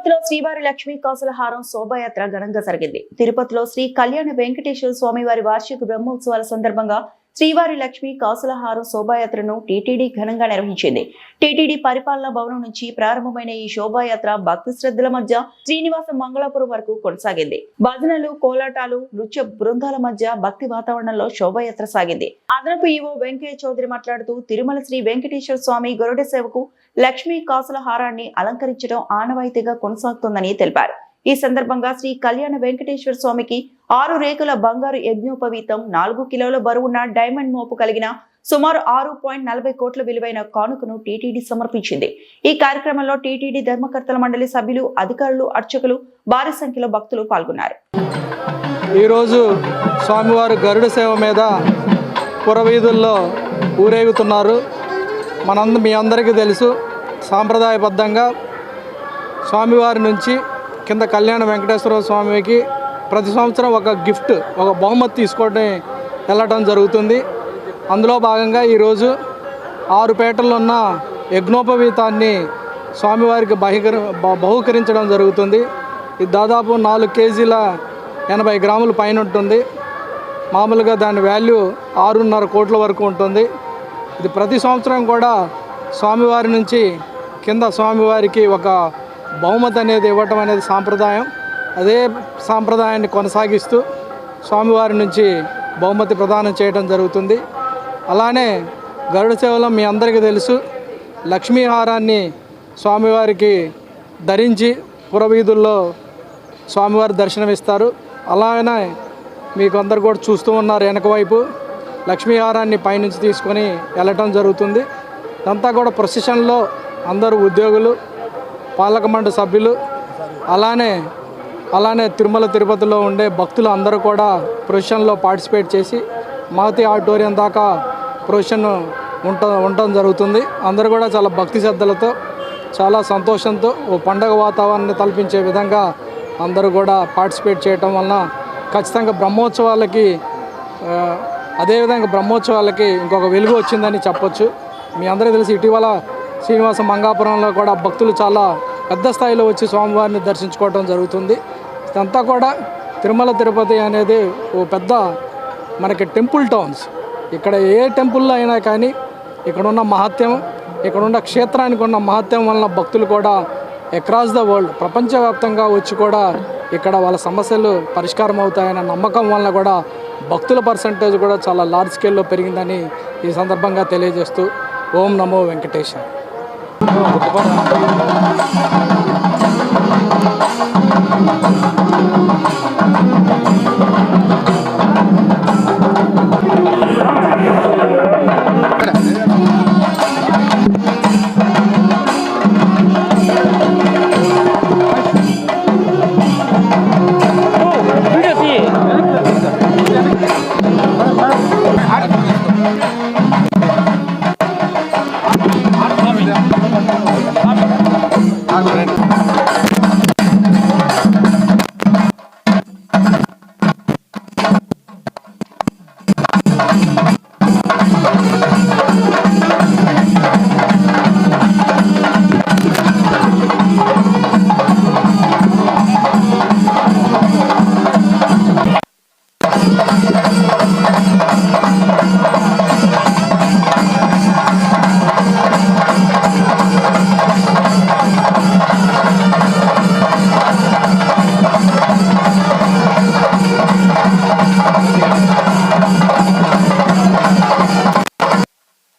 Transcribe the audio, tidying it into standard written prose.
తిరుపతిలో శ్రీవారి లక్ష్మీ కాసుల హారం శోభాయాత్ర ఘనంగా జరిగింది. తిరుపతిలో శ్రీ కళ్యాణ వెంకటేశ్వర స్వామి వారి వార్షిక బ్రహ్మోత్సవాల సందర్భంగా శ్రీవారి లక్ష్మీ కాసుల హారం శోభాయాత్రను టీటీడీ ఘనంగా నిర్వహించింది. టీటీడీ పరిపాలనా భవనం నుంచి ప్రారంభమైన ఈ శోభాయాత్ర భక్తి శ్రద్ధల మధ్య శ్రీనివాస మంగళాపురం వరకు కొనసాగింది. భజనలు, కోలాటాలు, నృత్య బృందాల మధ్య భక్తి వాతావరణంలో శోభాయాత్ర సాగింది. అదనపు ఈవో వెంకయ్య చౌదరి మాట్లాడుతూ తిరుమల శ్రీ వెంకటేశ్వర స్వామి గరుడ సేవకు లక్ష్మీ కాసుల హారాన్ని అలంకరించడం ఆనవాయితీగా కొనసాగుతోందని తెలిపారు. ఈ సందర్భంగా శ్రీ కళ్యాణ వెంకటేశ్వర స్వామికి 6 రేకుల బంగారు యజ్ఞోపవీతం, 4 కిలోల బరువున్న డైమండ్ మోపు కలిగిన సుమారు 6.40 కోట్ల విలువైన కానుకను టీటీడీ సమర్పించింది. ఈ కార్యక్రమంలో టీటీడీ ధర్మకర్తల మండలి సభ్యులు, అధికారులు, అర్చకులు, భారీ సంఖ్యలో భక్తులు పాల్గొన్నారు. ఈరోజు స్వామివారు గరుడ సేవ మీద పురవీధుల్లో ఊరేగుతున్నారు. మీ అందరికీ తెలుసు, సాంప్రదాయబద్ధంగా స్వామివారి నుంచి కింద కళ్యాణ వెంకటేశ్వర స్వామికి ప్రతి సంవత్సరం ఒక గిఫ్ట్, ఒక బహుమతి తీసుకొని వెళ్ళటం జరుగుతుంది. అందులో భాగంగా ఈరోజు 6 పేటల్లో ఉన్న యజ్ఞోపవీతాన్ని స్వామివారికి బహుకరించడం జరుగుతుంది. ఇది దాదాపు 4 కేజీల 80 గ్రాముల పైన ఉంటుంది. మామూలుగా దాని వాల్యూ 6.5 కోట్ల వరకు ఉంటుంది. ఇది ప్రతి సంవత్సరం కూడా స్వామివారి నుంచి కింద స్వామివారికి ఒక బహుమతి అనేది ఇవ్వటం అనేది సాంప్రదాయం. అదే సాంప్రదాయాన్ని కొనసాగిస్తూ స్వామివారి నుంచి బహుమతి ప్రదానం చేయడం జరుగుతుంది. అలానే గరుడ సేవలో మీ అందరికీ తెలుసు, లక్ష్మీహారాన్ని స్వామివారికి ధరించి పురవీధుల్లో స్వామివారి దర్శనమిస్తారు. అలానే మీకు అందరు కూడా చూస్తూ ఉన్నారు, వెనక వైపు లక్ష్మీహారాన్ని పైనుంచి తీసుకొని వెళ్ళటం జరుగుతుంది. ఇదంతా కూడా ప్రొసెషన్లో అందరూ ఉద్యోగులు, పాలక మండలి సభ్యులు, అలానే తిరుమల తిరుపతిలో ఉండే భక్తులు అందరూ కూడా ప్రొసెషన్లో పార్టిసిపేట్ చేసి మాతి ఆడిటోరియం దాకా ప్రొసెషన్ ఉండటం జరుగుతుంది. అందరూ కూడా చాలా భక్తి శ్రద్ధలతో, చాలా సంతోషంతో ఓ పండగ వాతావరణాన్ని తలపించే విధంగా అందరూ కూడా పార్టిసిపేట్ చేయటం వలన ఖచ్చితంగా బ్రహ్మోత్సవాలకి ఇంకొక వెలుగు వచ్చిందని చెప్పొచ్చు. మీ అందరికీ తెలిసి ఇటీవల శ్రీనివాస మంగాపురంలో కూడా భక్తులు చాలా పెద్ద స్థాయిలో వచ్చి స్వామివారిని దర్శించుకోవడం జరుగుతుంది. ఇదంతా కూడా తిరుమల తిరుపతి అనేది ఓ పెద్ద మనకి టెంపుల్ టౌన్స్. ఇక్కడ ఏ టెంపుల్లో అయినా కానీ ఇక్కడున్న మహత్యం, ఇక్కడున్న క్షేత్రానికి ఉన్న మహత్యం వలన భక్తులు కూడా అక్రాస్ ద వరల్డ్, ప్రపంచవ్యాప్తంగా వచ్చి కూడా ఇక్కడ వాళ్ళ సమస్యలు పరిష్కారం అవుతాయన్న నమ్మకం వలన కూడా భక్తుల పర్సంటేజ్ కూడా చాలా లార్జ్ స్కేల్లో పెరిగిందని ఈ సందర్భంగా తెలియజేస్తూ ఓం నమో వెంకటేశ.